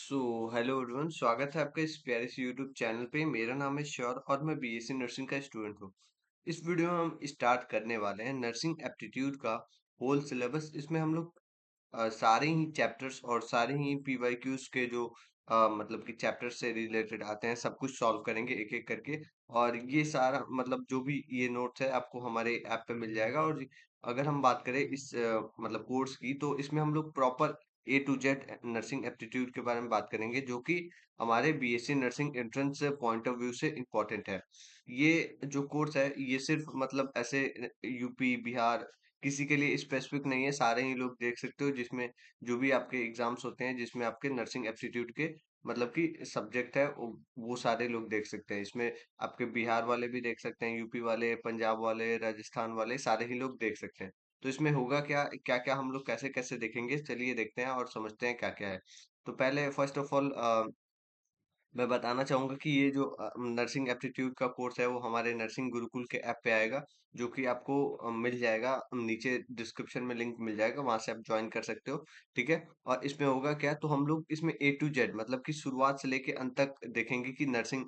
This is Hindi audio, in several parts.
सो हेलो एवरीवन, स्वागत है आपका इस प्यारे से यूट्यूब चैनल पे। मेरा नाम है श्योर और मैं बीएससी नर्सिंग का स्टूडेंट हूँ। इस वीडियो में हम स्टार्ट करने वाले हैं नर्सिंग एप्टीट्यूड का होल सिलेबस। इसमें हम लोग सारे ही चैप्टर्स और सारे ही पीवाईक्यूज के जो मतलब कि चैप्टर्स से रिलेटेड आते हैं सब कुछ सॉल्व करेंगे एक एक करके। और ये सारा मतलब जो भी ये नोट्स है आपको हमारे ऐप पे मिल जाएगा। और अगर हम बात करें इस मतलब कोर्स की, तो इसमें हम लोग proper A to Z nursing aptitude के बारे में बात करेंगे, जो कि हमारे BSc nursing entrance point of view से इम्पोर्टेंट है। ये जो कोर्स है ये सिर्फ मतलब ऐसे यूपी बिहार किसी के लिए स्पेसिफिक नहीं है, सारे ही लोग देख सकते हो। जिसमें जो भी आपके एग्जाम्स होते हैं जिसमें आपके नर्सिंग एप्टीट्यूड के मतलब कि सब्जेक्ट है वो सारे लोग देख सकते हैं। इसमें आपके बिहार वाले भी देख सकते हैं, यूपी वाले, पंजाब वाले, राजस्थान वाले, सारे ही लोग देख सकते हैं। तो इसमें होगा क्या क्या क्या हम लोग कैसे कैसे देखेंगे, चलिए देखते हैं और समझते हैं क्या क्या है। तो पहले फर्स्ट ऑफ ऑल मैं बताना चाहूंगा कि ये जो नर्सिंग एप्टीट्यूड का कोर्स है वो हमारे नर्सिंग गुरुकुल के ऐप पे आएगा, जो कि आपको मिल जाएगा नीचे डिस्क्रिप्शन में, लिंक मिल जाएगा, वहां से आप ज्वाइन कर सकते हो। ठीक है। और इसमें होगा क्या, तो हम लोग इसमें A to Z मतलब कि शुरुआत से लेके अंत तक देखेंगे कि नर्सिंग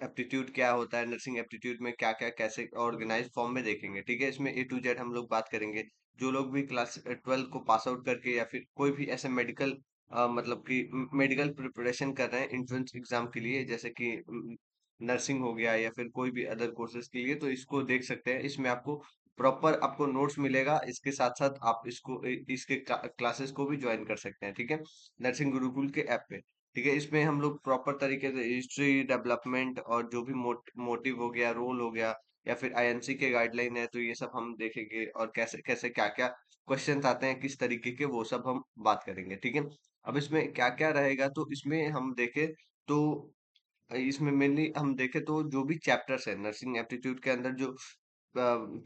एप्टीट्यूड क्या होता है, नर्सिंग एप्टीट्यूड में क्या क्या कैसे ऑर्गेनाइज फॉर्म में देखेंगे। ठीक है। इसमें A to Z हम लोग बात करेंगे। जो लोग भी क्लास 12 को पास आउट करके या फिर कोई भी ऐसे मेडिकल मतलब कि मेडिकल प्रिपरेशन कर रहे हैं एंट्रेंस एग्जाम के लिए, जैसे कि नर्सिंग हो गया या फिर कोई भी अदर कोर्सेज के लिए, तो इसको देख सकते हैं। इसमें आपको प्रॉपर आपको नोट्स मिलेगा, इसके साथ साथ आप इसको इसके क्लासेस को भी ज्वाइन कर सकते हैं। ठीक है। नर्सिंग गुरुकुल के ऐप पे। ठीक है। इसमें हम लोग प्रॉपर तरीके से हिस्ट्री डेवलपमेंट और जो भी मोटिव हो गया, रोल हो गया, या फिर आईएनसी के गाइडलाइन है, तो ये सब हम देखेंगे। और कैसे कैसे क्या क्या क्वेश्चन आते हैं किस तरीके के, वो सब हम बात करेंगे। ठीक है। अब इसमें क्या क्या रहेगा, तो इसमें हम देखें तो इसमें मेनली हम देखें तो जो भी चैप्टर्स है नर्सिंग एप्टीट्यूड के अंदर जो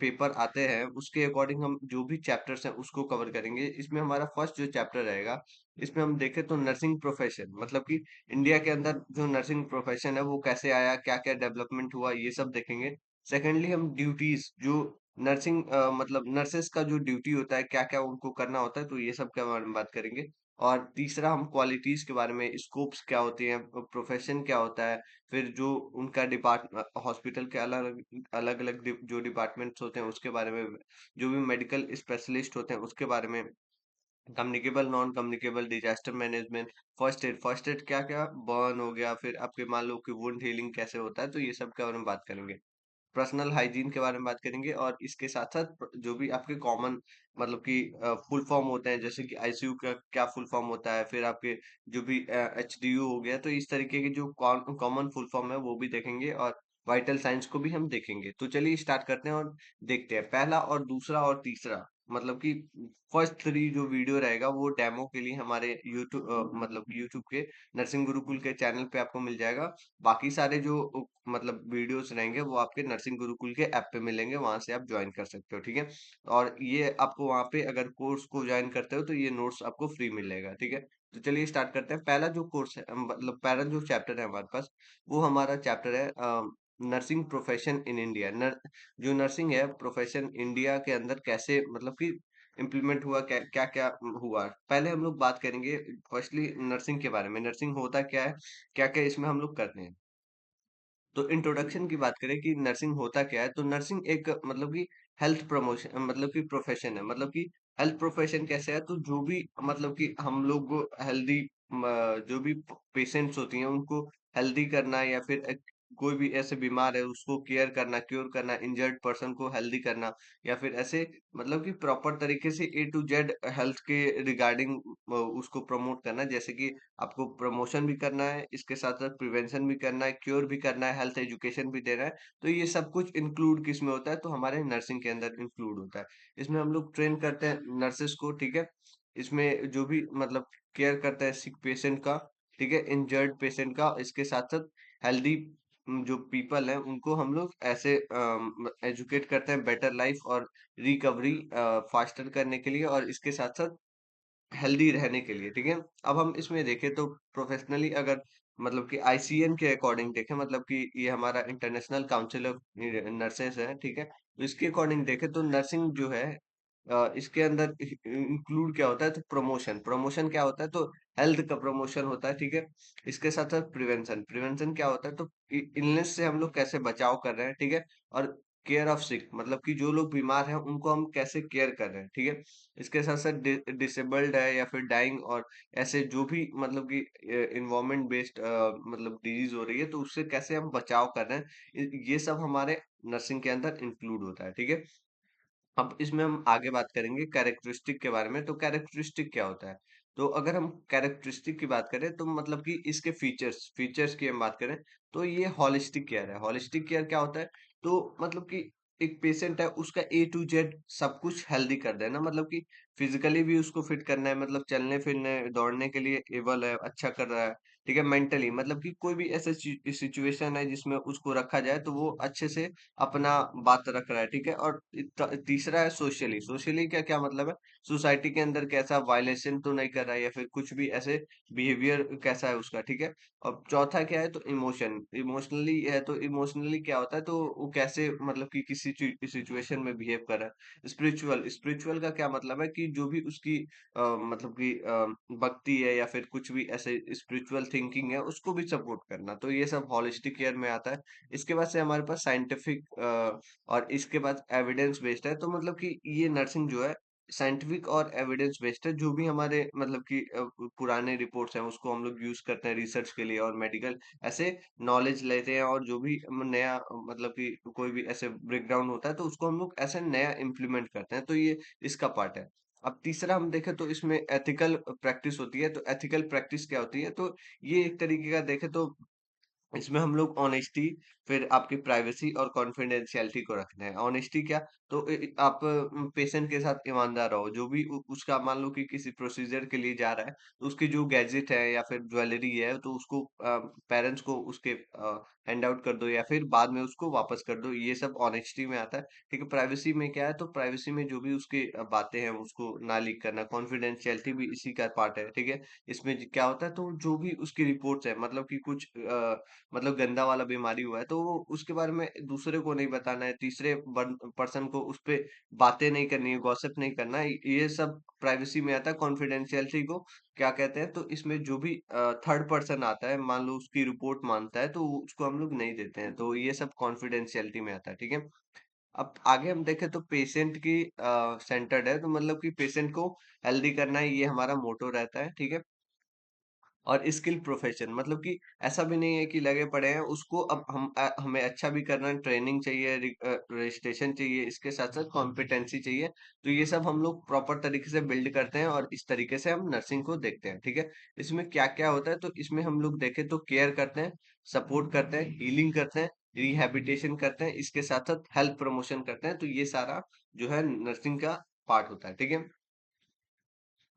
पेपर आते हैं उसके अकॉर्डिंग हम जो भी चैप्टर्स हैं उसको कवर करेंगे। इसमें हमारा फर्स्ट जो चैप्टर रहेगा, इसमें हम देखें तो नर्सिंग प्रोफेशन मतलब कि इंडिया के अंदर जो नर्सिंग प्रोफेशन है वो कैसे आया, क्या क्या डेवलपमेंट हुआ, ये सब देखेंगे। सेकेंडली हम ड्यूटीज जो नर्सिंग मतलब नर्सेस का जो ड्यूटी होता है, क्या क्या उनको करना होता है, तो ये सब के बारे में बात करेंगे। और तीसरा हम क्वालिटीज के बारे में, स्कोप्स क्या होती हैं, प्रोफेशन क्या होता है, फिर जो उनका हॉस्पिटल के अलग अलग अलग जो डिपार्टमेंट्स होते हैं उसके बारे में, जो भी मेडिकल स्पेशलिस्ट होते हैं उसके बारे में, communicable non communicable, disaster management, first aid क्या क्या, बर्न हो गया, फिर आपके मान लो कि वुंड हीलिंग कैसे होता है, तो ये सब के बारे में बात करेंगे। पर्सनल हाइजीन के बारे में बात करेंगे। और इसके साथ साथ जो भी आपके कॉमन मतलब कि फुल फॉर्म होते हैं, जैसे कि आईसीयू का क्या फुल फॉर्म होता है, फिर आपके जो भी एचडीयू हो गया, तो इस तरीके के जो कॉमन फुल फॉर्म है वो भी देखेंगे। और वाइटल साइंस को भी हम देखेंगे। तो चलिए स्टार्ट करते हैं और देखते हैं। पहला और दूसरा और तीसरा मतलब कि फर्स्ट 3 जो वीडियो रहेगा वो डेमो के लिए हमारे यूट्यूब मतलब यूट्यूब के नर्सिंग गुरुकुल के चैनल पे आपको मिल जाएगा। बाकी सारे जो मतलब वीडियोस रहेंगे वो आपके नर्सिंग गुरुकुल के ऐप पे मिलेंगे, वहां से आप ज्वाइन कर सकते हो। ठीक है। और ये आपको वहां पे अगर कोर्स को ज्वाइन करते हो तो ये नोट्स आपको फ्री मिलेगा। ठीक है। तो चलिए स्टार्ट करते हैं। पहला जो कोर्स है मतलब पहला जो चैप्टर है हमारे पास, वो हमारा चैप्टर है नर्सिंग प्रोफेशन इन इंडिया। जो नर्सिंग है प्रोफेशन इंडिया के अंदर कैसे मतलब कि इम्प्लीमेंट हुआ, क्या क्या क्या हुआ। पहले हम लोग बात करेंगे फर्स्टली नर्सिंग के बारे में, नर्सिंग होता क्या है, क्या क्या इसमें हम लोग करते हैं। तो इंट्रोडक्शन की बात करें कि नर्सिंग होता क्या है, तो नर्सिंग एक मतलब कि हेल्थ प्रमोशन मतलब कि प्रोफेशन है। मतलब कि हेल्थ प्रोफेशन कैसे है, तो जो भी मतलब कि हम लोग हेल्दी जो भी पेशेंट्स होती हैं उनको हेल्दी करना, या फिर कोई भी ऐसे बीमार है उसको केयर करना, क्योर करना, इंजर्ड पर्सन को हेल्दी करना, या फिर ऐसे मतलब कि प्रॉपर तरीके से A to Z हेल्थ के रिगार्डिंग उसको प्रमोट करना। जैसे कि आपको प्रमोशन भी करना है, इसके साथ साथ प्रिवेंशन भी करना है, क्योर भी करना है, हेल्थ एजुकेशन भी देना है। तो ये सब कुछ इंक्लूड किस में होता है, तो हमारे नर्सिंग के अंदर इंक्लूड होता है। इसमें हम लोग ट्रेन करते हैं नर्सेस को। ठीक है। इसमें जो भी मतलब केयर करता है सिक पेशेंट का, ठीक है, इंजर्ड पेशेंट का, इसके साथ साथ हेल्दी जो पीपल हैं उनको हम लोग ऐसे एजुकेट करते हैं बेटर लाइफ और रिकवरी फास्टर करने के लिए, और इसके साथ साथ हेल्दी रहने के लिए। ठीक है। अब हम इसमें देखें तो प्रोफेशनली अगर मतलब कि आईसीएन के अकॉर्डिंग देखें, मतलब कि ये हमारा इंटरनेशनल काउंसिल ऑफ नर्सेस है। ठीक है। तो इसके अकॉर्डिंग देखें तो नर्सिंग जो है इसके अंदर इंक्लूड क्या होता है, तो प्रमोशन। प्रमोशन क्या होता है, तो हेल्थ का प्रमोशन होता है, ठीक है। इसके साथ साथ प्रिवेंशन, प्रिवेंशन क्या होता है, तो इलनेस से हम लोग कैसे बचाव कर रहे हैं, ठीक है। और केयर ऑफ सिक, मतलब कि जो लोग बीमार हैं उनको हम कैसे केयर कर रहे हैं, ठीक है। इसके साथ साथ डिसेबल्ड है या फिर डाइंग, और ऐसे जो भी मतलब कि इन्वायरमेंट बेस्ड मतलब डिजीज हो रही है, तो उससे कैसे हम बचाव कर रहे हैं, ये सब हमारे नर्सिंग के अंदर इंक्लूड होता है, ठीक है। अब इसमें हम आगे बात करेंगे कैरेक्टरिस्टिक के बारे में। तो कैरेक्टरिस्टिक क्या होता है, तो अगर हम कैरेक्टरिस्टिक की बात करें तो मतलब कि इसके फीचर्स फीचर्स की हम बात करें, तो ये हॉलिस्टिक केयर है। हॉलिस्टिक केयर क्या होता है, तो मतलब कि एक पेशेंट है, उसका A to Z सब कुछ हेल्दी कर देना, मतलब कि फिजिकली भी उसको फिट करना है, मतलब चलने फिरने दौड़ने के लिए एबल है, अच्छा कर रहा है, ठीक है। मेंटली मतलब कि कोई भी ऐसा सिचुएशन है जिसमें उसको रखा जाए तो वो अच्छे से अपना बात रख रहा है, ठीक है। और तीसरा है सोशली। सोशली क्या क्या मतलब है, सोसाइटी के अंदर कैसा वायलेशन तो नहीं कर रहा है, या फिर कुछ भी ऐसे बिहेवियर कैसा है उसका, ठीक है। और चौथा क्या है, तो इमोशन, इमोशनली है, तो इमोशनली क्या होता है, तो वो कैसे मतलब कि किसी सिचुएशन में बिहेव कर रहा है। स्पिरिचुअल, स्पिरिचुअल का क्या मतलब है, कि जो भी उसकी मतलब कि भक्ति है या फिर कुछ भी ऐसे स्पिरिचुअल थिंकिंग है, उसको भी सपोर्ट करना, तो ये सब होलिस्टिक केयर में आता है। इसके बाद से हमारे पास साइंटिफिक और इसके बाद एविडेंस बेस्ड है। तो मतलब कि ये नर्सिंग जो है साइंटिफिक और एविडेंस बेस्ड है। जो भी हमारे मतलब कि पुराने रिपोर्ट्स हैं उसको हम लोग यूज करते हैं रिसर्च के लिए, और मेडिकल ऐसे नॉलेज लेते हैं, और जो भी नया मतलब कि कोई भी ऐसे ब्रेकडाउन होता है तो उसको हम लोग ऐसे नया इम्प्लीमेंट करते हैं, तो ये इसका पार्ट है। अब तीसरा हम देखें तो इसमें एथिकल प्रैक्टिस होती है। तो एथिकल प्रैक्टिस क्या होती है, तो ये एक तरीके का देखें तो इसमें हम लोग ऑनेस्टी, फिर आपकी प्राइवेसी और कॉन्फिडेंशियलिटी को रखते हैं। ऑनेस्टी क्या, तो आप पेशेंट के साथ ईमानदार रहो। जो भी उसका मान लो कि किसी प्रोसीजर के लिए जा रहा है, तो उसकी जो गैजेट है या फिर ज्वेलरी है, तो उसको पेरेंट्स को उसके हैंड आउट कर दो, या फिर बाद में उसको वापस कर दो। ये सब ऑनेस्टी में आता है, ठीक है। प्राइवेसी में क्या है, तो प्राइवेसी में जो भी उसकी बातें हैं उसको ना लीक करना। कॉन्फिडेंशियलिटी भी इसी का पार्ट है, ठीक है। इसमें क्या होता है, तो जो भी उसकी रिपोर्ट्स है, मतलब कि कुछ मतलब गंदा वाला बीमारी हुआ है, तो वो उसके बारे में दूसरे को नहीं बताना है, तीसरे पर्सन को उस पे बातें नहीं करनी है, गॉसिप नहीं करना है। ये सब प्राइवेसी में आता है। कॉन्फिडेंशियलिटी को क्या कहते हैं, तो इसमें जो भी थर्ड पर्सन आता है, मान लो उसकी रिपोर्ट मानता है, तो उसको हम लोग नहीं देते हैं, तो ये सब कॉन्फिडेंशियलिटी में आता है, ठीक है। अब आगे हम देखें तो पेशेंट की सेंटर्ड है, तो मतलब कि पेशेंट को हेल्दी करना है, ये हमारा मोटो रहता है, ठीक है। और स्किल प्रोफेशन, मतलब कि ऐसा भी नहीं है कि लगे पड़े हैं उसको। अब हमें अच्छा भी करना है, ट्रेनिंग चाहिए, रजिस्ट्रेशन चाहिए, इसके साथ साथ कॉम्पिटेंसी चाहिए। तो ये सब हम लोग प्रॉपर तरीके से बिल्ड करते हैं, और इस तरीके से हम नर्सिंग को देखते हैं, ठीक है। इसमें क्या क्या होता है, तो इसमें हम लोग देखें तो केयर करते हैं, सपोर्ट करते हैं, हीलिंग करते हैं, रिहैबिलिटेशन करते हैं, इसके साथ साथ हेल्थ प्रमोशन करते हैं। तो ये सारा जो है नर्सिंग का पार्ट होता है, ठीक है।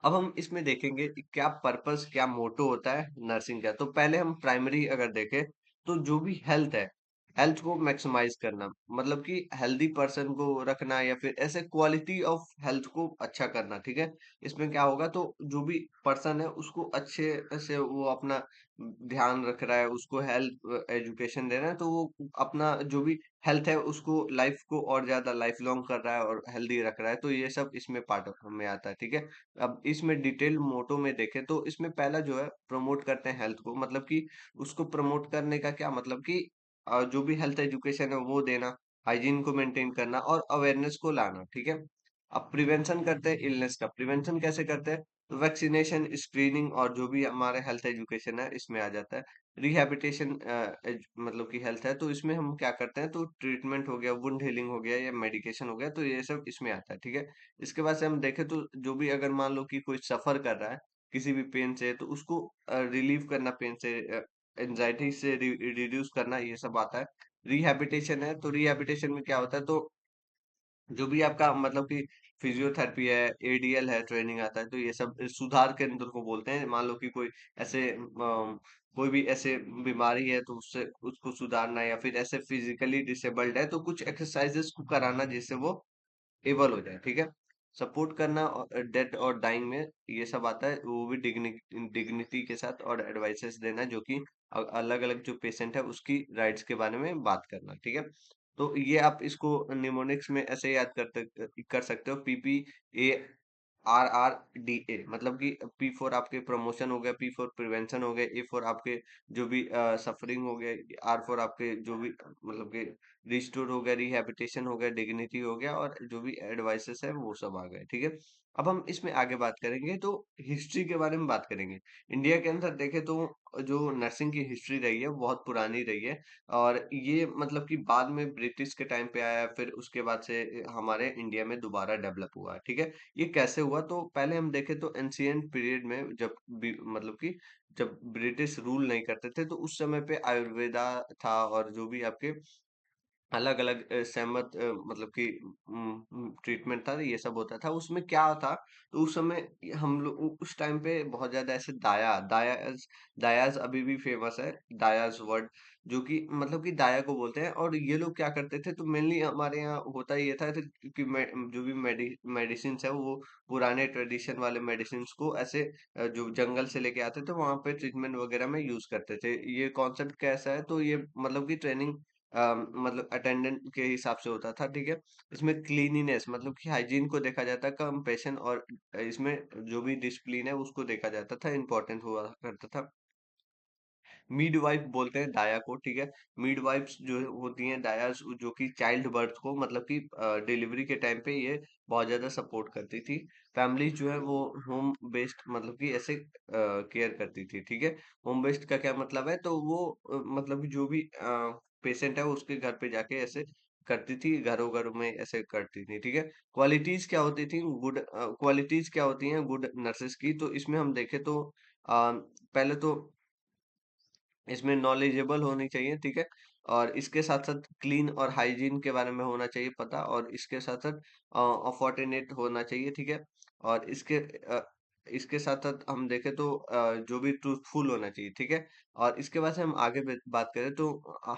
अब हम इसमें देखेंगे कि क्या पर्पस, क्या मोटो होता है नर्सिंग का। तो पहले हम प्राइमरी अगर देखें, तो जो भी हेल्थ है, हेल्थ को मैक्सिमाइज करना, मतलब कि हेल्दी पर्सन को रखना, या फिर ऐसे क्वालिटी ऑफ हेल्थ को अच्छा करना, ठीक है। इसमें क्या होगा, तो जो भी पर्सन है उसको अच्छे से वो अपना ध्यान रख रहा है, उसको हेल्थ एजुकेशन दे रहा है, तो वो अपना जो भी हेल्थ है उसको लाइफ को और ज्यादा लाइफ लॉन्ग कर रहा है और हेल्दी रख रहा है। तो ये सब इसमें पार्ट में आता है, ठीक है। अब इसमें डिटेल मोटो में देखें तो इसमें पहला जो है प्रमोट करते हैं हेल्थ को, मतलब कि उसको प्रमोट करने का क्या मतलब कि जो भी हेल्थ एजुकेशन है वो देना, हाइजीन को मेंटेन करना और अवेयरनेस को लाना, ठीक है। अब प्रिवेंशन करते हैं इलनेस का। प्रिवेंशन कैसे करते हैं, तो वैक्सीनेशन, स्क्रीनिंग और जो भी हमारे हेल्थ एजुकेशन है इसमें आ जाता है। रिहैबिलिटेशन मतलब कि हेल्थ है, तो इसमें हम क्या करते हैं, तो ट्रीटमेंट हो गया, वुंड हीलिंग हो गया, या मेडिकेशन हो गया, तो ये सब इसमें आता है, ठीक है। इसके बाद से हम देखें तो जो भी अगर मान लो कि कोई सफर कर रहा है किसी भी पेन से, तो उसको रिलीव करना, पेन से, एंजाइटी से रिड्यूस करना, ये सब आता है। रिहैबिलिटेशन है, तो रिहैबिलिटेशन में क्या होता है, तो जो भी आपका मतलब कि फिजियोथेरेपी है, ADL है, ट्रेनिंग आता है, तो ये सब सुधार केंद्र को बोलते हैं। मान लो कि कोई ऐसे कोई भी ऐसे बीमारी है तो उससे उसको सुधारना, या फिर ऐसे फिजिकली डिसेबल्ड है तो कुछ एक्सरसाइजेस को कराना जिससे वो एबल हो जाए, ठीक है। सपोर्ट करना डेथ और डाइंग में ये सब आता है, वो भी डिग्निटी के साथ, और एडवाइसेस देना जो कि अलग अलग जो पेशेंट है उसकी राइट्स के बारे में बात करना, ठीक है। तो ये आप इसको निमोनिक्स में ऐसे याद कर सकते हो, PPA RRDA, मतलब कि P फॉर आपके प्रमोशन हो गया, P फॉर प्रिवेंशन हो गया, A फॉर आपके जो भी सफरिंग हो गया, R फॉर आपके जो भी मतलब कि रिस्टोर हो गया, रिहैबिलिटेशन हो गया, डिग्निटी हो गया, और जो भी एडवाइसेस है वो सब आ गए। ठीक है, अब हम इसमें आगे बात करेंगे तो हिस्ट्री के बारे में बात करेंगे। इंडिया के अंदर देखें तो जो नर्सिंग की हिस्ट्री रही है वो बहुत पुरानी रही है, और ये मतलब कि बाद में ब्रिटिश के टाइम पे आया, फिर उसके बाद से हमारे इंडिया में दोबारा डेवलप हुआ। ठीक है, ये कैसे हुआ, तो पहले हम देखें तो एंशियंट पीरियड में जब मतलब कि जब ब्रिटिश रूल नहीं करते थे तो उस समय पे आयुर्वेदा था, और जो भी आपके अलग अलग सहमत मतलब कि ट्रीटमेंट था, ये सब होता था। उसमें क्या था, तो उस समय हम लोग उस टाइम पे बहुत ज्यादा ऐसे दायाज दायाज अभी भी फेमस है, दायाज वर्ड, जो कि मतलब कि दाया को बोलते हैं। और ये लोग क्या करते थे, तो मेनली हमारे यहाँ होता ये था कि जो भी मेडिसिन है वो पुराने ट्रेडिशन वाले मेडिसिन को ऐसे जो जंगल से लेके आते थे वहां पे ट्रीटमेंट वगैरह में यूज करते थे। ये कॉन्सेप्ट कैसा है, तो ये मतलब कि ट्रेनिंग मतलब अटेंडेंट के हिसाब से होता था। ठीक है, इसमें क्लीनिनेस मतलब कि हाइजीन को देखा जाता है, कंपेशन, और इसमें जो भी डिसिप्लिन है उसको देखा जाता था, इंपॉर्टेंट हुआ करता था। मिडवाइफ बोलते हैं दाया को। ठीक है, मिडवाइफ्स जो होती हैं दायाज, जो कि चाइल्ड बर्थ को मतलब कि डिलीवरी के टाइम पे ये बहुत ज्यादा सपोर्ट करती थी। फैमिली जो है वो होम बेस्ड मतलब कि ऐसे केयर करती थी। ठीक है, होम बेस्ड का क्या मतलब है, तो वो मतलब कि जो भी पेशेंट है वो उसके घर पे जाके ऐसे करती थी, घरों घरों में ऐसे करती थी। ठीक है, क्वालिटीज क्या होती थी, गुड क्वालिटीज क्या होती हैं गुड नर्सेस की, तो इसमें हम देखें तो पहले तो इसमें नॉलेजेबल होनी चाहिए। ठीक है, और इसके साथ साथ क्लीन और हाइजीन के बारे में होना चाहिए पता, और इसके साथ साथ अफॉर्टिनेट होना चाहिए। ठीक है, और इसके साथ साथ हम देखें तो जो भी ट्रूथफुल होना चाहिए। ठीक है, और इसके बाद से हम आगे बात करें तो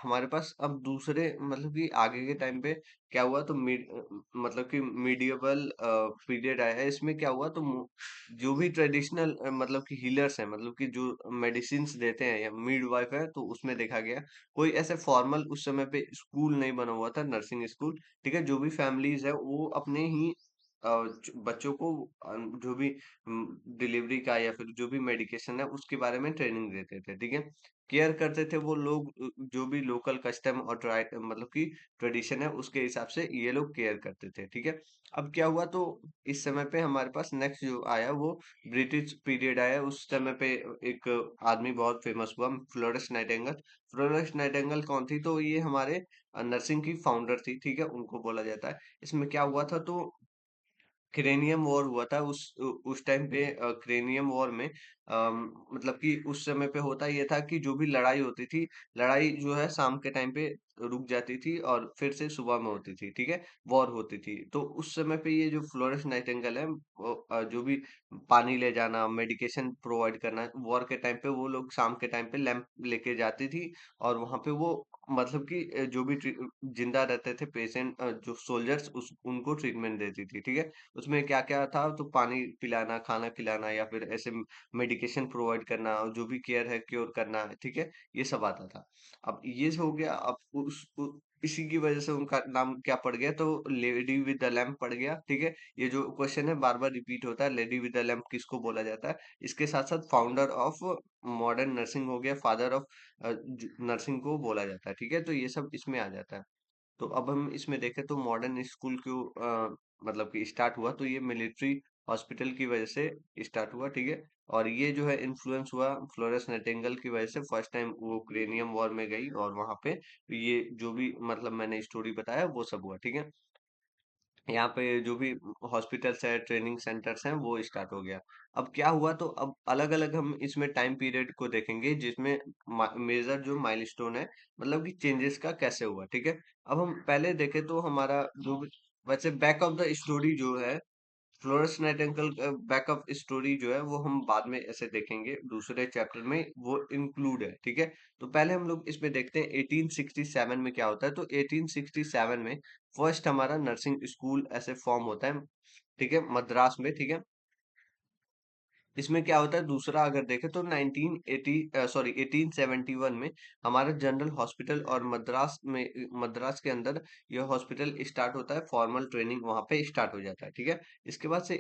हमारे पास अब दूसरे मतलब कि आगे के टाइम पे क्या हुआ, तो मतलब कि मीडिएवल पीरियड आया है। इसमें क्या हुआ, तो जो भी ट्रेडिशनल मतलब कि हीलर्स हैं, मतलब कि जो मेडिसिन देते हैं या मिडवाइफ है, तो उसमें देखा गया कोई ऐसे फॉर्मल उस समय पे स्कूल नहीं बना हुआ था, नर्सिंग स्कूल। ठीक है, जो भी फैमिलीज है वो अपने ही बच्चों को जो भी डिलीवरी का या फिर जो भी मेडिकेशन है उसके बारे में ट्रेनिंग देते थे। ठीक है, केयर करते थे वो लोग, जो भी लोकल कस्टम और मतलब कि ट्रेडिशन है उसके हिसाब से ये लोग केयर करते थे। ठीक है, अब क्या हुआ, तो इस समय पे हमारे पास नेक्स्ट जो आया वो ब्रिटिश पीरियड आया। उस समय पे एक आदमी बहुत फेमस हुआ, फ्लोरेंस नाइटिंगेल। फ्लोरेंस नाइटिंगेल कौन थी, तो ये हमारे नर्सिंग की फाउंडर थी। ठीक है, उनको बोला जाता है। इसमें क्या हुआ था, तो क्रेनियम वॉर हुआ था उस टाइम पे। क्रेनियम वॉर में मतलब कि उस समय पे होता ये था कि जो भी लड़ाई होती थी, लड़ाई जो है शाम के टाइम पे रुक जाती थी और फिर से सुबह में होती थी। ठीक है, वॉर होती थी, तो उस समय पे ये जो फ्लोरेंस नाइटिंगेल है वो जो भी पानी ले जाना, मेडिकेशन प्रोवाइड करना, वॉर के टाइम पे वो लोग शाम के टाइम पे लैंप लेके जाती थी, और वहां पे वो मतलब कि जो भी जिंदा रहते थे पेशेंट, जो सोल्जर्स उस उनको ट्रीटमेंट देती थी। ठीक है, उसमें क्या-क्या था, तो पानी पिलाना, खाना खिलाना, या फिर ऐसे मेडिकेशन प्रोवाइड करना, और जो भी केयर है क्योर करना है। ठीक है, ये सब आता था। अब ये हो गया, अब इसी की वजह से उनका नाम क्या पड़ गया, तो लेडी विद द लैम्प पड़ गया। ठीक है, ये जो क्वेश्चन है बार बार रिपीट होता है, लेडी विद द लैम्प किसको बोला जाता है। इसके साथ साथ फाउंडर ऑफ मॉडर्न नर्सिंग हो गया, फादर ऑफ नर्सिंग को बोला जाता है। ठीक है, तो ये सब इसमें आ जाता है। तो अब हम इसमें देखें तो मॉडर्न स्कूल क्यों मतलब कि स्टार्ट हुआ, तो ये मिलिट्री हॉस्पिटल की वजह से स्टार्ट हुआ। ठीक है, और ये जो है इन्फ्लुएंस हुआ फ्लोरेंस नाइटिंगेल की वजह से। फर्स्ट टाइम वो यूक्रेनियम वॉर में गई, और वहां पे ये जो भी मतलब मैंने स्टोरी बताया वो सब हुआ। ठीक है, यहाँ पे जो भी हॉस्पिटल्स है, ट्रेनिंग सेंटर्स हैं, वो स्टार्ट हो गया। अब क्या हुआ, तो अब अलग अलग हम इसमें टाइम पीरियड को देखेंगे जिसमें मेजर जो माइलस्टोन है, मतलब कि चेंजेस का कैसे हुआ। ठीक है, अब हम पहले देखें तो हमारा जो वैसे बैक ऑफ द स्टोरी जो है, फ्लोरेंस नाइटिंगेल बैकअप स्टोरी जो है वो हम बाद में ऐसे देखेंगे, दूसरे चैप्टर में वो इंक्लूड है। ठीक है, तो पहले हम लोग इसमें देखते हैं 1867 में क्या होता है। तो 1867 में फर्स्ट हमारा नर्सिंग स्कूल ऐसे फॉर्म होता है। ठीक है, मद्रास में। ठीक है, इसमें क्या होता है, दूसरा अगर देखें तो 1871 में हमारा जनरल हॉस्पिटल और मद्रास के अंदर यह हॉस्पिटल स्टार्ट होता है, फॉर्मल ट्रेनिंग वहां पे स्टार्ट हो जाता है, ठीक है। इसके बाद से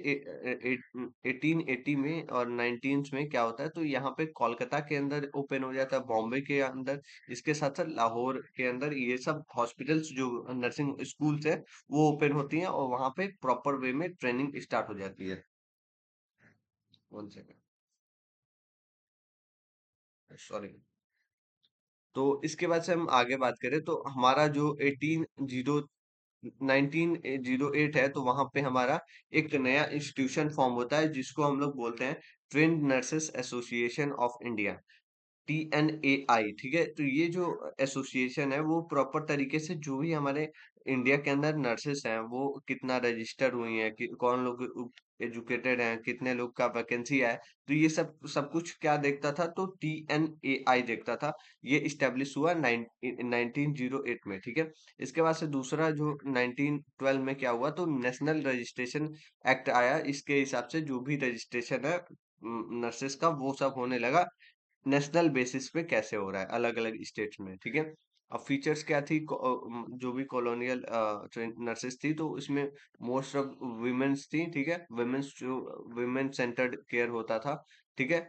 1880 में और 19 में क्या होता है, तो यहाँ पे कोलकाता के अंदर ओपन हो जाता है, बॉम्बे के अंदर, इसके साथ साथ लाहौर के अंदर ये सब हॉस्पिटल्स जो नर्सिंग स्कूल्स है वो ओपन होती हैं और वहां पे प्रॉपर वे में ट्रेनिंग स्टार्ट हो जाती है। One second, sorry. तो इसके बाद से हम आगे बात करें तो हमारा जो 1908 है, तो वहां पे हमारा एक नया इंस्टीट्यूशन फॉर्म होता है जिसको हम लोग बोलते हैं trend nurses association of India, TNAI, ठीक है। तो ये जो एसोसिएशन है वो प्रॉपर तरीके से जो भी हमारे इंडिया के अंदर नर्सेस हैं वो कितना रजिस्टर हुई हैं, कि कौन लोग एजुकेटेड हैं, कितने लोग का वैकेंसी है, तो ये सब सब कुछ क्या देखता था, तो TNAI देखता था। ये इस्टेब्लिश हुआ 1908 में, ठीक है। इसके बाद से दूसरा जो 1912 में क्या हुआ, तो नेशनल रजिस्ट्रेशन एक्ट आया। इसके हिसाब से जो भी रजिस्ट्रेशन है नर्सेस का वो सब होने लगा नेशनल बेसिस पे, कैसे हो रहा है अलग अलग स्टेट्स में, ठीक है। अब फीचर्स क्या थी, जो भी कॉलोनियल नर्सेस थी तो इसमें मोस्ट ऑफ विमेन्स थी, ठीक है। विमेन्स जो विमेन सेंटर्ड केयर होता था, ठीक है।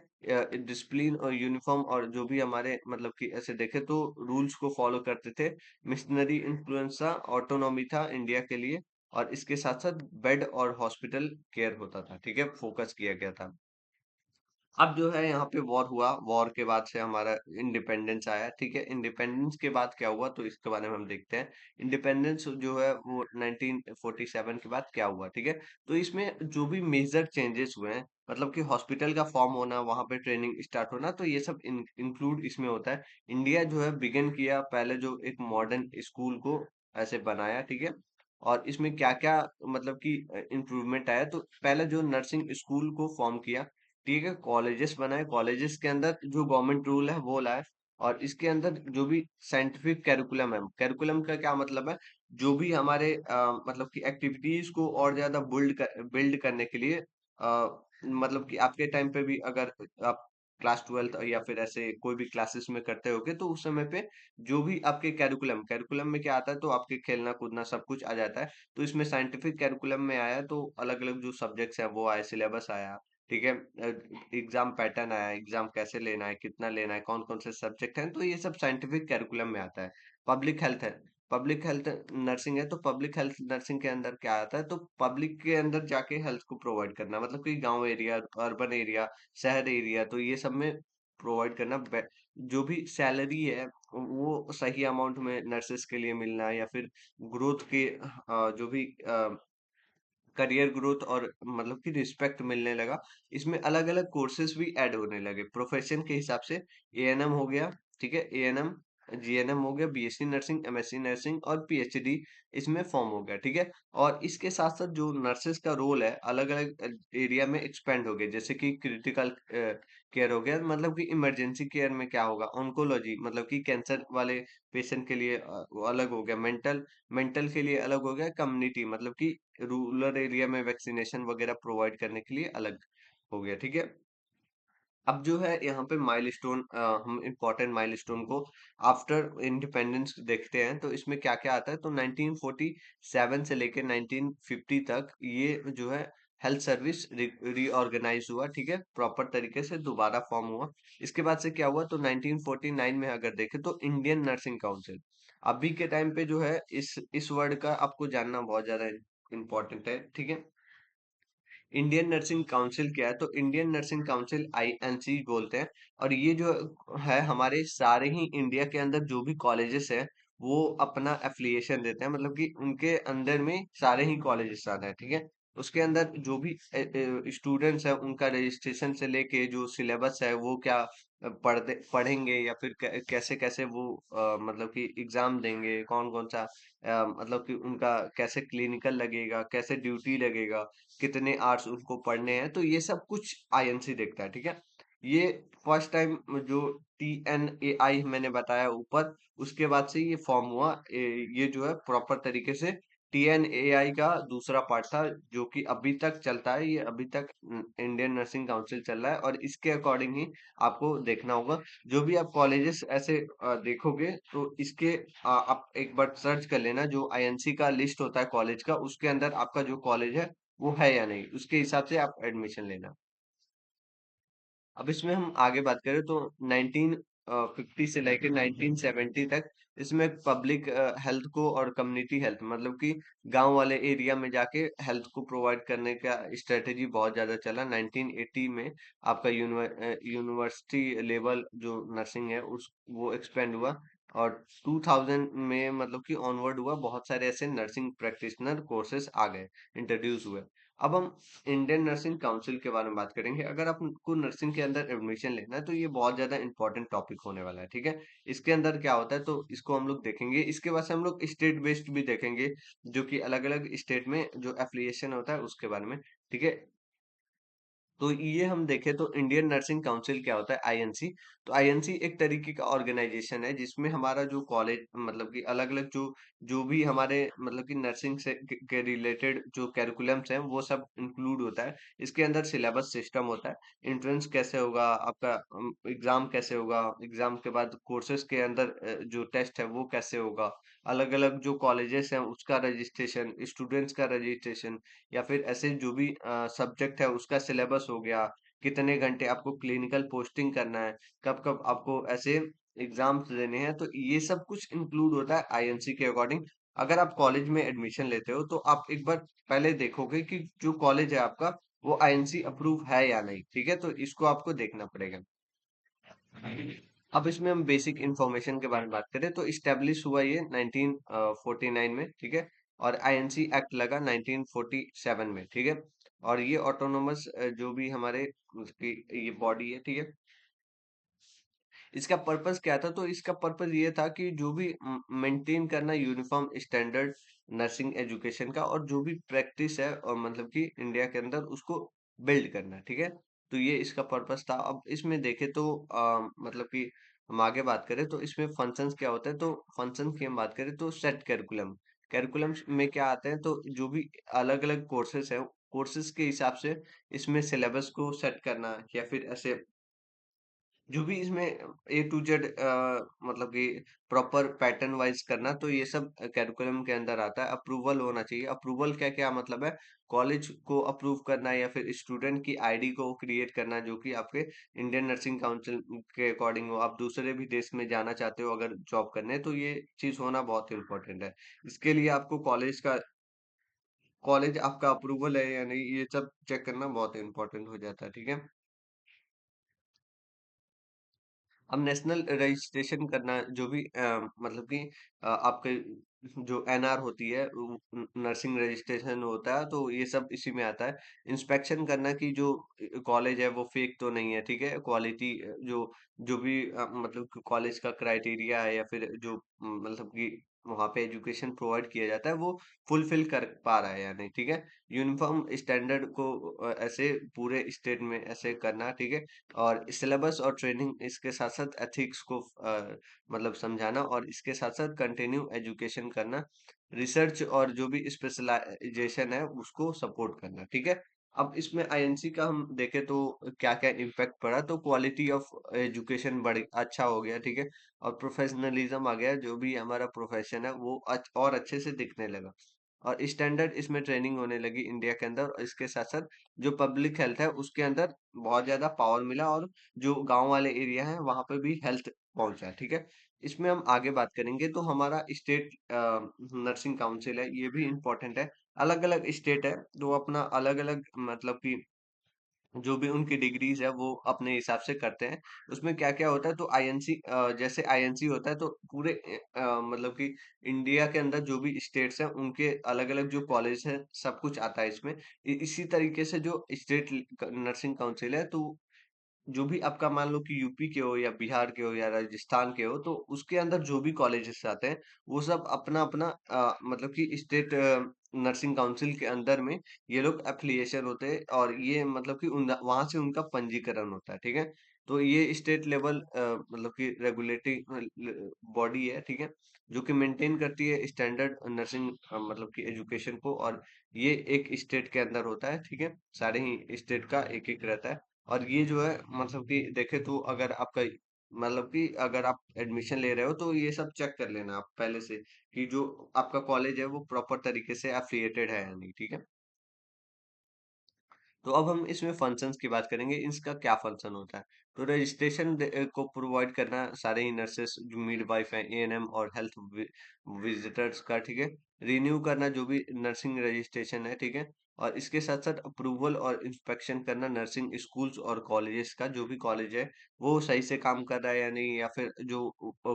डिसिप्लिन और यूनिफॉर्म और जो भी हमारे मतलब कि ऐसे देखे तो रूल्स को फॉलो करते थे। मिशनरी इन्फ्लुएंस था, ऑटोनॉमी था इंडिया के लिए, और इसके साथ साथ बेड और हॉस्पिटल केयर होता था, ठीक है, फोकस किया गया था। अब जो है यहाँ पे वॉर हुआ, वॉर के बाद से हमारा इंडिपेंडेंस आया, ठीक है। इंडिपेंडेंस के बाद क्या हुआ तो इसके बारे में हम देखते हैं। इंडिपेंडेंस जो है वो 1947 के बाद क्या हुआ, ठीक है। तो इसमें जो भी मेजर चेंजेस हुए हैं, मतलब कि हॉस्पिटल का फॉर्म होना, वहां पे ट्रेनिंग स्टार्ट होना, तो ये सब इंक्लूड इसमें होता है। इंडिया जो है बिगिन किया पहले जो एक मॉडर्न स्कूल को ऐसे बनाया, ठीक है। और इसमें क्या क्या मतलब कि इम्प्रूवमेंट आया, तो पहले जो नर्सिंग स्कूल को फॉर्म किया, ठीक है। कॉलेजेस बनाए, कॉलेजेस के अंदर जो गवर्नमेंट रूल है वो लाए, और इसके अंदर जो भी साइंटिफिक कैरिकुलम है, कैरिकुलम का क्या मतलब है, जो भी हमारे मतलब कि एक्टिविटीज को और ज्यादा बिल्ड करने के लिए मतलब कि आपके टाइम पे भी अगर आप क्लास 12th या फिर ऐसे कोई भी क्लासेस में करते होगे तो उस समय पे जो भी आपके कैरिकुलम कैरिकुलम में क्या आता है, तो आपके खेलना कूदना सब कुछ आ जाता है। तो इसमें साइंटिफिक कैरिकुलम में आया तो अलग अलग जो सब्जेक्ट्स है वो आए, सिलेबस आया, ठीक है। एग्जाम पैटर्न आया, एग्जाम कैसे लेना है, कितना लेना है, कौन कौन से सब्जेक्ट हैं, तो ये सब साइंटिफिक कैरिकुलम में आता है। पब्लिक हेल्थ है, पब्लिक हेल्थ नर्सिंग है, तो पब्लिक हेल्थ नर्सिंग के अंदर क्या आता है, तो पब्लिक के अंदर जाके हेल्थ को प्रोवाइड करना, मतलब कि गांव एरिया, अर्बन एरिया, शहर एरिया, तो ये सब में प्रोवाइड करना। जो भी सैलरी है वो सही अमाउंट में नर्सेस के लिए मिलना, या फिर ग्रोथ के जो भी करियर ग्रोथ और मतलब कि रिस्पेक्ट मिलने लगा। इसमें अलग अलग कोर्सेज भी ऐड होने लगे प्रोफेशन के हिसाब से। एएनएम हो गया, ठीक है, एएनएम, जीएनएम हो गया, बीएससी नर्सिंग, एमएससी नर्सिंग और पीएचडी इसमें फॉर्म हो गया, ठीक है। और इसके साथ साथ जो नर्सेस का रोल है अलग अलग एरिया में एक्सपेंड हो गया, जैसे कि क्रिटिकल केयर हो गया, मतलब कि इमरजेंसी केयर में क्या होगा, ऑन्कोलॉजी मतलब कि कैंसर वाले पेशेंट के लिए वो अलग हो गया, मेंटल मेंटल के लिए अलग हो गया, कम्युनिटी मतलब कि रूरल एरिया में वैक्सीनेशन वगैरह प्रोवाइड करने के लिए अलग हो गया, ठीक है। अब जो है यहाँ पे माइलस्टोन, हम इम्पोर्टेंट माइलस्टोन को आफ्टर इंडिपेंडेंस देखते हैं, तो इसमें क्या क्या आता है, तो 1947 से लेकर 1950 तक ये जो है हेल्थ सर्विस रीऑर्गेनाइज हुआ, ठीक है, प्रॉपर तरीके से दोबारा फॉर्म हुआ। इसके बाद से क्या हुआ, तो 1949 में अगर देखें तो इंडियन नर्सिंग काउंसिल, अभी के टाइम पे जो है इस वर्ड का आपको जानना बहुत ज्यादा इम्पोर्टेंट है, ठीक है। इंडियन नर्सिंग काउंसिल क्या है, तो इंडियन नर्सिंग काउंसिल INC बोलते हैं। और ये जो है हमारे सारे ही इंडिया के अंदर जो भी कॉलेजेस हैं वो अपना एफिलिएशन देते हैं, मतलब कि उनके अंदर में सारे ही कॉलेजेस आते हैं, ठीक है। उसके अंदर जो भी स्टूडेंट्स हैं उनका रजिस्ट्रेशन से लेके जो सिलेबस है वो क्या पढ़ेंगे, या फिर कैसे कैसे वो मतलब कि एग्जाम देंगे, कौन कौन सा मतलब कि उनका कैसे क्लिनिकल लगेगा, कैसे ड्यूटी लगेगा, कितने आर्ट्स उनको पढ़ने हैं, तो ये सब कुछ INC देखता है, ठीक है। ये फर्स्ट टाइम जो TNAI मैंने बताया ऊपर, उसके बाद से ये फॉर्म हुआ। ये जो है प्रॉपर तरीके से TNAI का दूसरा पार्ट था, जो कि अभी तक चलता है। ये अभी तक इंडियन नर्सिंग काउंसिल चल रहा है, और इसके अकॉर्डिंग ही आपको देखना होगा। जो भी आप कॉलेजेस ऐसे देखोगे, तो इसके आप एक बार सर्च कर लेना, जो INC का लिस्ट होता है कॉलेज का, उसके अंदर आपका जो कॉलेज है वो है या नहीं, उसके हिसाब से आप एडमिशन लेना। अब इसमें हम आगे बात करें तो 1950 से लेकर 1970 तक इसमें पब्लिक हेल्थ को और कम्युनिटी हेल्थ, मतलब कि गांव वाले एरिया में जाके हेल्थ को प्रोवाइड करने का स्ट्रेटेजी बहुत ज्यादा चला। 1980 में आपका यूनिवर्सिटी लेवल जो नर्सिंग है उस वो एक्सपेंड हुआ, और 2000 में मतलब कि ऑनवर्ड हुआ, बहुत सारे ऐसे नर्सिंग प्रैक्टिशनर कोर्सेज आ गए, इंट्रोड्यूस हुए। अब हम इंडियन नर्सिंग काउंसिल के बारे में बात करेंगे। अगर आपको नर्सिंग के अंदर एडमिशन लेना है, तो ये बहुत ज्यादा इंपॉर्टेंट टॉपिक होने वाला है, ठीक है। इसके अंदर क्या होता है, तो इसको हम लोग देखेंगे। इसके बाद से हम लोग स्टेट बेस्ड भी देखेंगे, जो कि अलग अलग स्टेट में जो एफिलिएशन होता है उसके बारे में, ठीक है। तो ये हम देखें तो इंडियन नर्सिंग काउंसिल क्या होता है, INC। तो INC एक तरीके का ऑर्गेनाइजेशन है, जिसमें हमारा जो कॉलेज, मतलब कि अलग अलग जो जो भी हमारे मतलब कि नर्सिंग से के रिलेटेड जो कैरिकुलम्स हैं वो सब इंक्लूड होता है। इसके अंदर सिलेबस सिस्टम होता है, एंट्रेंस कैसे होगा आपका, एग्जाम कैसे होगा, एग्जाम के बाद कोर्सेज के अंदर जो टेस्ट है वो कैसे होगा, अलग अलग जो कॉलेजेस हैं उसका रजिस्ट्रेशन, स्टूडेंट्स का रजिस्ट्रेशन, या फिर ऐसे जो भी सब्जेक्ट है उसका सिलेबस हो गया, कितने घंटे आपको क्लिनिकल पोस्टिंग करना है, कब कब आपको ऐसे एग्जाम्स देने हैं, तो ये सब कुछ इंक्लूड होता है INC के अकॉर्डिंग। अगर आप कॉलेज में एडमिशन लेते हो, तो आप एक बार पहले देखोगे कि जो कॉलेज है आपका वो INC अप्रूव है या नहीं, ठीक है। तो इसको आपको देखना पड़ेगा। अब इसमें हम बेसिक इंफॉर्मेशन के बारे में बात करें, तो इस्टेब्लिश हुआ ये 1949 में, ठीक है। और INC एक्ट लगा 1947 में, ठीक है। और ये ऑटोनोमस जो भी हमारे मतलब कि ये बॉडी है, ठीक है। इसका पर्पस क्या था, तो इसका पर्पस ये था कि जो भी मेंटेन करना यूनिफॉर्म स्टैंडर्ड नर्सिंग एजुकेशन का, और जो भी प्रैक्टिस है और मतलब कि इंडिया के अंदर उसको बिल्ड करना, ठीक है। तो ये इसका पर्पस था। अब इसमें देखें तो मतलब कि हम आगे बात करें तो इसमें फंक्शंस क्या होता है, तो फंक्शन की हम बात करें तो सेट कैरिकुलम। कैरिकुलम में क्या आते हैं, तो जो भी अलग अलग कोर्सेज है, कोर्सेज के हिसाब से इसमें सिलेबस को सेट करना, या फिर ऐसे जो भी इसमें A to Z मतलब कि प्रॉपर पैटर्न वाइज करना, तो ये सब कैरिकुलम के अंदर आता है। अप्रूवल होना चाहिए। अप्रूवल क्या क्या मतलब है, कॉलेज को अप्रूव करना, या फिर स्टूडेंट की ID को क्रिएट करना, जो कि आपके इंडियन नर्सिंग काउंसिल के अकॉर्डिंग हो। आप दूसरे भी देश में जाना चाहते हो अगर जॉब करने, तो ये चीज होना बहुत इंपॉर्टेंट है। इसके लिए आपको कॉलेज आपका अप्रूवल है या नहीं, ये सब चेक करना बहुत इंपॉर्टेंट हो जाता है, ठीक है। अब नेशनल रजिस्ट्रेशन करना, जो भी मतलब कि आपके जो NR होती है, नर्सिंग रजिस्ट्रेशन होता है, तो ये सब इसी में आता है। इंस्पेक्शन करना कि जो कॉलेज है वो फेक तो नहीं है, ठीक है। क्वालिटी जो जो भी मतलब कॉलेज का क्राइटेरिया है, या फिर जो मतलब कि वहाँ पे एजुकेशन प्रोवाइड किया जाता है वो फुलफिल कर पा रहा है या नहीं, ठीक है। यूनिफॉर्म स्टैंडर्ड को ऐसे पूरे स्टेट में ऐसे करना, ठीक है। और सिलेबस और ट्रेनिंग, इसके साथ साथ एथिक्स को मतलब समझाना, और इसके साथ साथ कंटिन्यू एजुकेशन करना, रिसर्च और जो भी स्पेशलाइजेशन है उसको सपोर्ट करना, ठीक है। अब इसमें INC का हम देखें तो क्या क्या इम्पैक्ट पड़ा, तो क्वालिटी ऑफ एजुकेशन बढ़ अच्छा हो गया, ठीक है। और प्रोफेशनलिज्म आ गया, जो भी हमारा प्रोफेशन है वो और अच्छे से दिखने लगा। और स्टैंडर्ड इसमें ट्रेनिंग होने लगी इंडिया के अंदर, और इसके साथ साथ जो पब्लिक हेल्थ है उसके अंदर बहुत ज्यादा पावर मिला, और जो गांव वाले एरिया है वहां पे भी हेल्थ पहुंचा, ठीक है। इसमें हम आगे बात करेंगे, तो हमारा स्टेट नर्सिंग काउंसिल है, ये भी इम्पोर्टेंट है। अलग अलग स्टेट है, तो अपना अलग अलग मतलब कि जो भी उनकी डिग्रीज है वो अपने हिसाब से करते हैं। उसमें क्या क्या होता है, तो INC जैसे INC होता है, तो पूरे मतलब कि इंडिया के अंदर जो भी स्टेट्स हैं उनके अलग अलग जो कॉलेज हैं सब कुछ आता है इसमें। इसी तरीके से जो स्टेट नर्सिंग काउंसिल है, तो जो भी आपका मान लो कि यूपी के हो, या बिहार के हो, या राजस्थान के हो, तो उसके अंदर जो भी कॉलेजेस आते हैं वो सब अपना अपना मतलब कि स्टेट नर्सिंग काउंसिल के अंदर में ये लोग एफिलिएशन होते हैं, और ये मतलब कि वहां से उनका पंजीकरण होता है, ठीक है। तो ये स्टेट लेवल मतलब कि रेगुलेटिंग बॉडी है, ठीक है, जो कि मेंटेन करती है स्टैंडर्ड नर्सिंग मतलब कि एजुकेशन को। और ये एक स्टेट के अंदर होता है, ठीक है, सारे ही स्टेट का एक एक रहता है। और ये जो है मतलब कि देखे तो अगर आपका मतलब कि अगर आप एडमिशन ले रहे हो तो ये सब चेक कर लेना आप पहले से कि जो आपका कॉलेज है वो प्रॉपर तरीके से एफिलिएटेड है या नहीं, ठीक है। तो अब हम इसमें फंक्शंस की बात करेंगे, इसका क्या फंक्शन होता है। तो रजिस्ट्रेशन को प्रोवाइड करना सारे ही नर्सेस जो मिडवाइफ हैं, एएनएम और हेल्थ विजिटर्स का, ठीक है। रिन्यू करना जो भी नर्सिंग रजिस्ट्रेशन है, ठीक है। और इसके साथ साथ अप्रूवल और इंस्पेक्शन करना नर्सिंग स्कूल्स और कॉलेजेस का, जो भी कॉलेज है वो सही से काम कर रहा है या नहीं, या फिर जो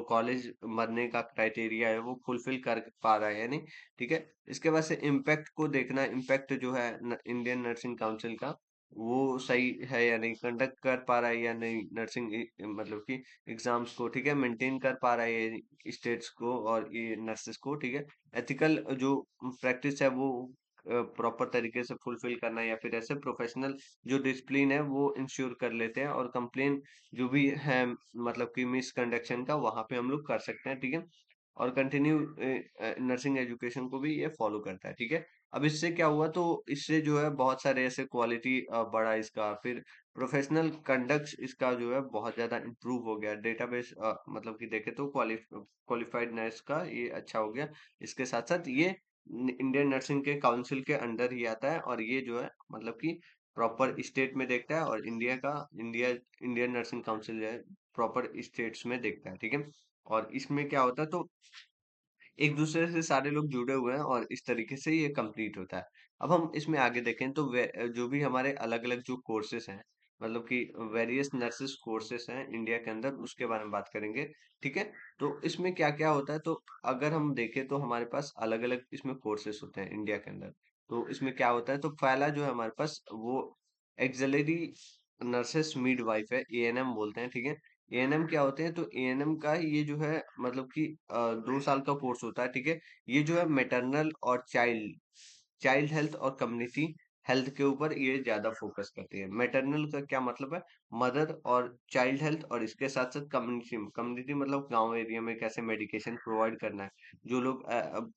कॉलेज बनने का क्राइटेरिया है वो फुलफिल कर पा रहा है या नहीं, ठीक है। इसके बाद से इम्पैक्ट को देखना, इम्पैक्ट जो है इंडियन नर्सिंग काउंसिल का वो सही है या नहीं, कंडक्ट कर पा रहा है या नहीं नर्सिंग मतलब कि एग्जाम्स को, ठीक है, मेंटेन कर पा रहा है ये स्टेट्स को और ये नर्सेस को, ठीक है। एथिकल जो प्रैक्टिस है वो प्रॉपर तरीके से फुलफिल करना, या फिर ऐसे प्रोफेशनल जो डिसिप्लिन है वो इंश्योर कर लेते हैं। और कंप्लेन जो भी है मतलब कि मिसकंडक्शन का, वहां पे हम लोग कर सकते हैं, ठीक है। और कंटिन्यू नर्सिंग एजुकेशन को भी ये फॉलो करता है, ठीक है। अब इससे क्या हुआ, तो इससे जो है बहुत सारे ऐसे क्वालिटी बढ़ा इसका, फिर प्रोफेशनल कंडक्ट इसका जो है बहुत ज्यादा इम्प्रूव हो गया, डेटाबेस मतलब कि देखे तो क्वालिफाइड नर्स का ये अच्छा हो गया। इसके साथ साथ ये इंडियन नर्सिंग के काउंसिल के अंडर ही आता है, और ये जो है मतलब कि प्रॉपर स्टेट में देखता है, और इंडियन नर्सिंग काउंसिल जो है प्रॉपर स्टेट्स में देखता है, ठीक है। और इसमें क्या होता है, तो एक दूसरे से सारे लोग जुड़े हुए हैं और इस तरीके से ये कंप्लीट होता है। अब हम इसमें आगे देखें तो जो भी हमारे अलग अलग जो कोर्सेस हैं, मतलब कि वेरियस नर्सेस कोर्सेस हैं इंडिया के अंदर, उसके बारे में बात करेंगे, ठीक है। तो इसमें क्या क्या होता है, तो अगर हम देखें तो हमारे पास अलग अलग इसमें कोर्सेस होते हैं इंडिया के अंदर। तो इसमें क्या होता है, तो पहला जो है हमारे पास वो एक्सिलरी नर्सेस मिडवाइफ है, एएनएम बोलते हैं, ठीक है। एएनएम क्या होते हैं, तो एएनएम का ये जो है मतलब कि 2 साल का कोर्स होता है, ठीक है। ये जो है मैटरनल और चाइल्ड चाइल्ड हेल्थ और कम्युनिटी हेल्थ के ऊपर ये ज्यादा फोकस करती है। मैटरनल का क्या मतलब है, मदर और चाइल्ड हेल्थ, और इसके साथ साथ कम्युनिटी कम्युनिटी मतलब गांव एरिया में कैसे मेडिकेशन प्रोवाइड करना है, जो लोग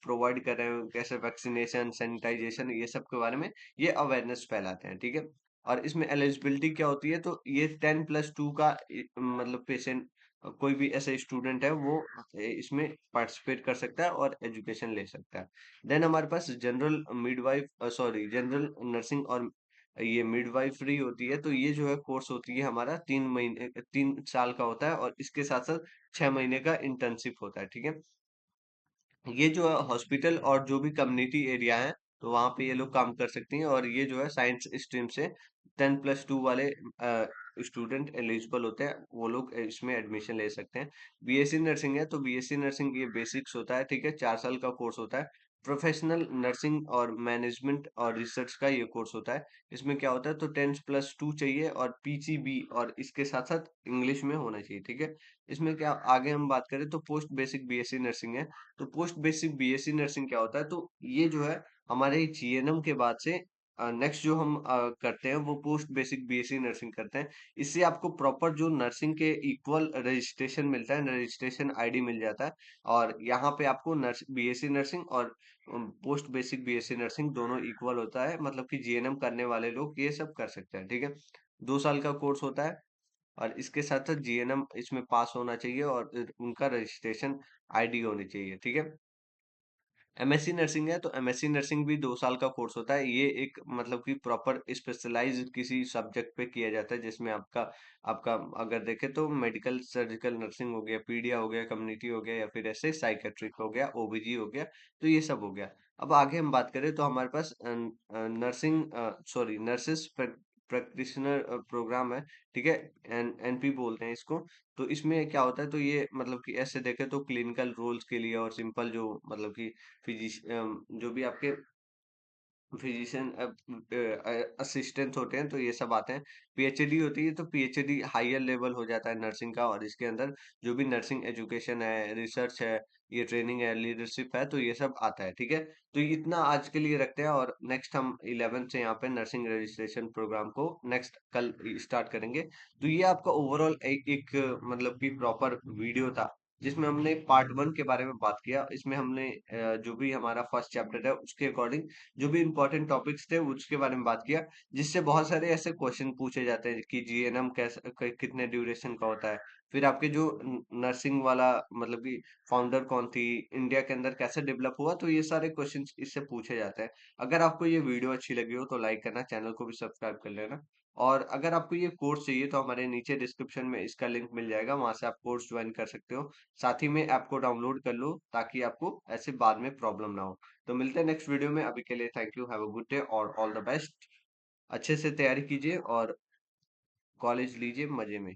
प्रोवाइड कर रहे हैं कैसे वैक्सीनेशन सैनिटाइजेशन ये सब के बारे में ये अवेयरनेस फैलाते हैं, ठीक है। और इसमें एलिजिबिलिटी क्या होती है, तो ये 10+2 का मतलब पेशेंट कोई भी ऐसे स्टूडेंट है वो इसमें पार्टिसिपेट कर सकता है और एजुकेशन ले सकता है। देन हमारे पास जनरल नर्सिंग और ये मिडवाइफरी होती है, तो ये जो है कोर्स होती है हमारा 3 महीने 3 साल का होता है, और इसके साथ साथ 6 महीने का इंटर्नशिप होता है, ठीक है। ये जो है हॉस्पिटल और जो भी कम्युनिटी एरिया है, तो वहां पे ये लोग काम कर सकती हैं। और ये जो है साइंस स्ट्रीम से 10+2 वाले स्टूडेंट एलिजिबल होते हैं, वो लोग इसमें एडमिशन ले सकते हैं। बीएससी नर्सिंग है, तो बीएससी नर्सिंग ये बेसिक्स होता है, ठीक है, 4 साल का कोर्स होता है। प्रोफेशनल नर्सिंग और मैनेजमेंट और रिसर्च का ये कोर्स होता है। इसमें क्या होता है, तो 10+2 चाहिए और पीजीबी, और इसके साथ साथ इंग्लिश में होना चाहिए, ठीक है। इसमें क्या आगे हम बात करें तो पोस्ट बेसिक बीएससी नर्सिंग है। तो पोस्ट बेसिक बीएससी नर्सिंग क्या होता है, तो ये जो है हमारे जीएनएम के बाद से नेक्स्ट जो हम करते हैं वो पोस्ट बेसिक बीएससी नर्सिंग करते हैं। इससे आपको प्रॉपर जो नर्सिंग के इक्वल रजिस्ट्रेशन मिलता है, रजिस्ट्रेशन आईडी मिल जाता है। और यहाँ पे आपको नर्स बीएससी नर्सिंग और पोस्ट बेसिक बीएससी नर्सिंग दोनों इक्वल होता है, मतलब कि जीएनएम करने वाले लोग ये सब कर सकते हैं, ठीक है। 2 साल का कोर्स होता है, और इसके साथ साथ जीएनएम इसमें पास होना चाहिए, और उनका रजिस्ट्रेशन आईडी होनी चाहिए, ठीक है। एमएससी नर्सिंग है, तो एमएससी नर्सिंग भी 2 साल का कोर्स होता है। ये एक मतलब कि प्रॉपर स्पेशलाइज किसी सब्जेक्ट पे किया जाता है, जिसमें आपका आपका अगर देखें तो मेडिकल सर्जिकल नर्सिंग हो गया, पीडिया हो गया, कम्युनिटी हो गया, या फिर ऐसे साइकेट्रिक हो गया, ओबीजी हो गया, तो ये सब हो गया। अब आगे हम बात करें तो हमारे पास nursing sorry nurses practitioner programme है, ठीक है। एनपी बोलते हैं इसको। तो इसमें क्या होता है, तो ये मतलब कि ऐसे देखें तो क्लिनिकल रोल्स के लिए और सिंपल जो मतलब कि जो भी आपके फिजिशियन असिस्टेंट होते हैं, तो ये सब आते हैं। पीएचडी होती है, तो पीएचडी हायर लेवल हो जाता है नर्सिंग का, और इसके अंदर जो भी नर्सिंग एजुकेशन है, रिसर्च है, ये ट्रेनिंग है, लीडरशिप है, तो ये सब आता है, ठीक है। तो इतना आज के लिए रखते हैं, और नेक्स्ट हम 11 से यहाँ पे नर्सिंग रजिस्ट्रेशन प्रोग्राम को नेक्स्ट कल स्टार्ट करेंगे। तो ये आपका ओवरऑल एक मतलब कि प्रॉपर वीडियो था, जिसमें हमने पार्ट 1 के बारे में बात किया। इसमें हमने जो भी हमारा फर्स्ट चैप्टर है उसके अकॉर्डिंग जो भी इंपॉर्टेंट टॉपिक्स थे उसके बारे में बात किया, जिससे बहुत सारे ऐसे क्वेश्चन पूछे जाते हैं कि जीएनएम कैसे कितने ड्यूरेशन का होता है। फिर आपके जो नर्सिंग वाला मतलब कि फाउंडर कौन थी, इंडिया के अंदर कैसे डेवलप हुआ, तो ये सारे क्वेश्चंस इससे पूछे जाते हैं। अगर आपको ये वीडियो अच्छी लगी हो तो लाइक करना, चैनल को भी सब्सक्राइब कर लेना। और अगर आपको ये कोर्स चाहिए तो हमारे नीचे डिस्क्रिप्शन में इसका लिंक मिल जाएगा, वहां से आप कोर्स ज्वाइन कर सकते हो। साथ ही में ऐप को डाउनलोड कर लो, ताकि आपको ऐसे बाद में प्रॉब्लम ना हो। तो मिलते हैं नेक्स्ट वीडियो में, अभी के लिए thank you, have a good day और ऑल द बेस्ट। अच्छे से तैयारी कीजिए और कॉलेज लीजिए मजे में।